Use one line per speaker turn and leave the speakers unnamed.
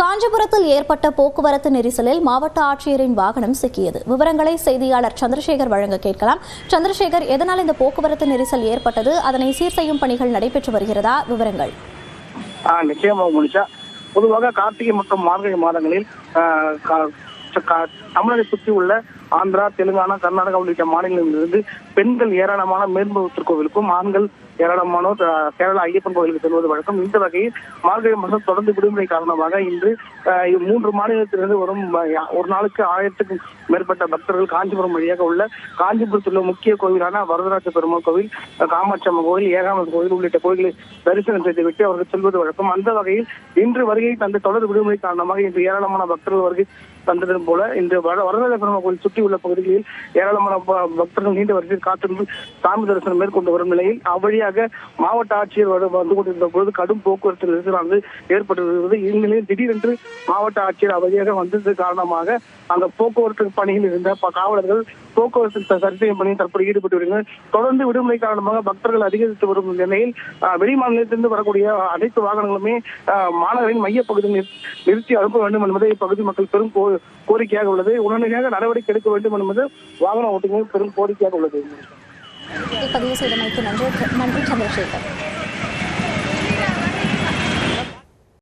காஞ்சிபுரத்தில் ஏற்பட்ட போக்குவரத்து நெரிசலில் மாவட்ட ஆட்சியரின் வாகனம் சிக்கியது. விவரங்களை செய்தியாளர் சந்திரசேகர் வழங்க கேட்கலாம். சந்திரசேகர், எதனால் இந்த போக்குவரத்து நெரிசல் ஏற்பட்டது? அதனை சீர் செய்யும் பணிகள் நடைபெற்று வருகிறதா? விவரங்கள்.
நிச்சயமாக முடிச்சா. பொதுவாக கார்த்திகை மற்றும் மார்கழி மாதங்களில் தமிழரை சுற்றி உள்ள ஆந்திரா, தெலுங்கானா, கர்நாடகா உள்ளிட்ட மாநிலங்களிலிருந்து பெண்கள் ஏராளமான மேல்மருவ திருக்கோவிலுக்கும், ஆண்கள் ஏராளமானோர் கேரளா ஐயப்பன் கோவிலுக்கு செல்வது வழக்கம். இந்த வகையில் மார்கழி மாதம் தொடர்ந்து விடுமுறை காரணமாக இன்று 3 மாநிலத்திலிருந்து வரும் ஒரு நாளுக்கு 1000க்கும் மேற்பட்ட பக்தர்கள் காஞ்சிபுரம் வழியாக உள்ள காஞ்சிபுரத்தில் உள்ள முக்கிய கோவிலான வரதராஜ பெருமாள் கோவில், காமாட்சி அம்மன் கோவில், ஏகாம்பரம் கோவில் உள்ளிட்ட கோவில்களை தரிசனம் செய்துவிட்டு அவர்கள் செல்வது வழக்கம். அந்த வகையில் இன்று வருகை தந்த தொடர் விடுமுறை காரணமாக இன்று ஏராளமான பக்தர்கள் வருகை தந்ததன் போல இன்று வரதராஜ பெருமாள் கோவில் சுற்றி உள்ள பகுதிகளில் ஏராளமான பக்தர்கள் நீண்ட வரிசையில் காத்திருந்து சாமி தரிசனம் மேற்கொண்டு வரும் நிலையில் அவ்வழியாக மாவட்ட ஆட்சியர் வந்து கொண்டிருந்த பொழுது கடும் போக்குவரத்து நெரிசலானது ஏற்பட்டிருக்கிறது. இந்நிலையில் திடீரென்று மாவட்ட ஆட்சியர் அவ்வழியாக வந்தது காரணமாக அந்த போக்குவரத்து பணியில் இருந்த காவலர்கள் போக்குவரத்து சரி செய்யும் பணியில் தற்போது ஈடுபட்டு வருகின்றனர். தொடர்ந்து விடுமுறை காரணமாக பக்தர்கள் அதிகரித்து வரும் நிலையில் வெளி மாநிலத்திலிருந்து வரக்கூடிய அனைத்து வாகனங்களுமே மாநகரின் மையப்பகுதியில் நிறுத்தி அனுப்ப வேண்டும் என்பதை இப்பகுதி மக்கள் பெரும் கோரிக்கையாக உள்ளது. உடனடியாக நடவடிக்கை எடுக்க வேண்டும் என்பது வாகன ஓட்டுநர்கள் பெரும் கோரிக்கையாக உள்ளது.
பதிவு செய்தமைக்கு நன்றி சந்திரசேகர்.